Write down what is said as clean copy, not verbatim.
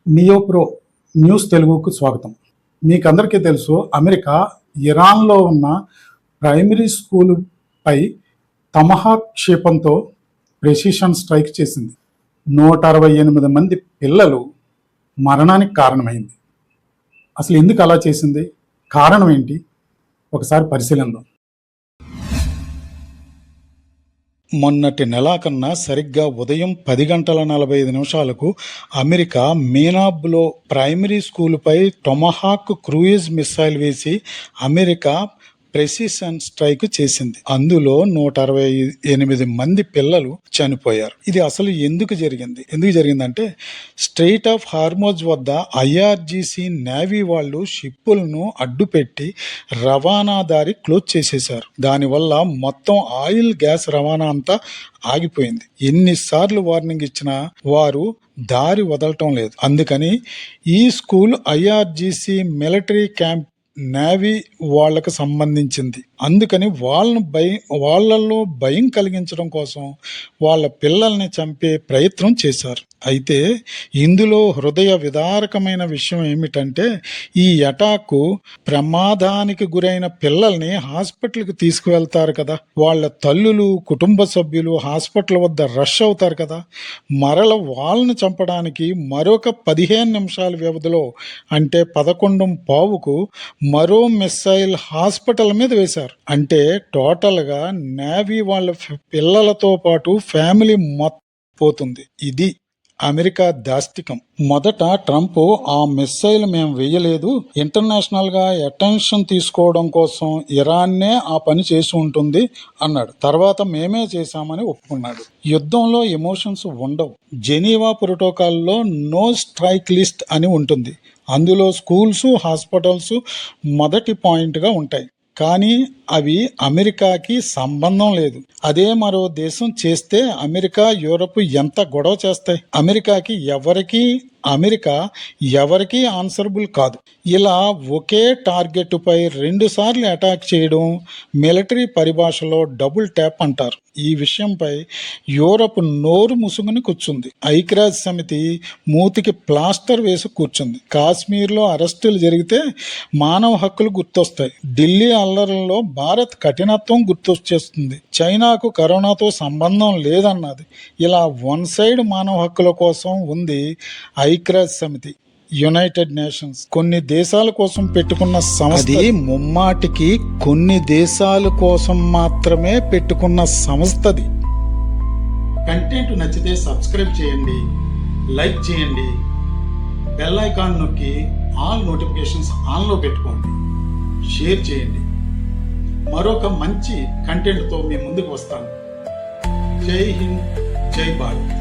నియోప్రో news తెలుగుకు స్వాగతం. మీకు అందరికీ తెలుసు, అమెరికా ఇరాన్లో ఉన్న ప్రైమరీ స్కూలుపై తమహాక్ క్షేపంతో ప్రెసిషన్ స్ట్రైక్ చేసింది. 168 మంది పిల్లలు మరణానికి కారణమైంది. అసలు ఎందుకు అలా చేసింది, కారణం ఏంటి, ఒకసారి పరిశీలిద్దాం. మొన్నటి నెలాకన్నా సరిగ్గా ఉదయం 10:45 అమెరికా మీనాబ్లో ప్రైమరీ స్కూలుపై టొమహాక్ క్రూయిజ్ మిస్సైల్ వేసి అమెరికా ప్రెసిషన్ స్ట్రైక్ చేసింది. అందులో 168 మంది పిల్లలు చనిపోయారు. ఇది అసలు ఎందుకు జరిగిందంటే స్ట్రెయిట్ ఆఫ్ హార్మోజ్ వద్ద ఐఆర్జీసీ నేవీ వాళ్ళు షిప్పులను అడ్డుపెట్టి రవాణా దారి క్లోజ్ చేసేశారు. దానివల్ల మొత్తం ఆయిల్ గ్యాస్ రవాణా అంతా ఆగిపోయింది. ఎన్నిసార్లు వార్నింగ్ ఇచ్చినా వారు దారి వదలటం లేదు. అందుకని ఈ school IRGC military camp navy వాళ్ళకు సంబంధించింది. అందుకని వాళ్ళల్లో భయం కలిగించడం కోసం వాళ్ళ పిల్లల్ని చంపే ప్రయత్నం చేశారు. అయితే ఇందులో హృదయ విదారకమైన విషయం ఏమిటంటే ఈ అటాకు ప్రమాదానికి గురైన పిల్లల్ని హాస్పిటల్కి తీసుకువెళ్తారు కదా, వాళ్ళ తల్లులు కుటుంబ సభ్యులు హాస్పిటల్ వద్ద రష్ అవుతారు కదా, మరల వాళ్ళని చంపడానికి మరొక 15 నిమిషాల వ్యవధిలో అంటే 11:15కు మరో మిస్సైల్ హాస్పిటల్ మీద వేశారు. అంటే టోటల్గా నేవీ వాళ్ళ పిల్లలతో పాటు ఫ్యామిలీ మొత్తం పోతుంది. ఇది అమెరికా దాష్టికం. మొదట ట్రంప్ ఆ మిస్సైల్ మేము వేయలేదు, ఇంటర్నేషనల్ గా అటెన్షన్ తీసుకోవడం కోసం ఇరాన్నే ఆ పని చేసి ఉంటుంది అన్నాడు. తర్వాత మేమే చేశామని ఒప్పుకున్నాడు. యుద్ధంలో ఎమోషన్స్ ఉండవు. జెనీవా ప్రోటోకాల్లో నో స్ట్రైక్ లిస్ట్ అని ఉంటుంది. అందులో స్కూల్స్, హాస్పిటల్స్ మొదటి పాయింట్గా ఉంటాయి. కానీ అవి అమెరికాకి సంబంధం లేదు. అదే మరో దేశం చేస్తే అమెరికా, యూరప్ ఎంత గొడవ చేస్తాయి. అమెరికా ఎవరికీ ఆన్సరబుల్ కాదు. ఇలా ఒకే టార్గెట్ పై 2 సార్లు అటాక్ చేయడం మిలిటరీ పరిభాషలో డబుల్ ట్యాప్ అంటారు. ఈ విషయంపై యూరప్ నోరు ముసుగుని కూర్చుంది. ఐక్యరాజ్య సమితి మూతికి ప్లాస్టర్ వేసి కూర్చుంది. కాశ్మీర్లో అరెస్టులు జరిగితే మానవ హక్కులు గుర్తొస్తాయి. ఢిల్లీ అల్లర్లలో భారత్ కఠినత్వం గుర్తొచ్చేస్తుంది. చైనాకు కరోనాతో సంబంధం లేదన్నది. ఇలా వన్ సైడ్ మానవ హక్కుల కోసం ఉంది ఐక్యరాజ్య సమితి, యునైటెడ్ నేషన్స్. కొన్ని దేశాల కోసం పెట్టుకున్న సంస్థ. ముమ్మాటికి కొన్ని దేశాల కోసం మాత్రమే పెట్టుకున్న సంస్థది. కంటెంట్ నచ్చితే సబ్స్క్రైబ్ చేయండి, లైక్ చేయండి, బెల్ ఐకాన్ నొక్కి ఆల్ నోటిఫికేషన్స్ ఆన్లో పెట్టుకోండి, షేర్ చేయండి. మరొక మంచి కంటెంట్తో మీ ముందుకు వస్తాను. జై హింద్, జై భారత్.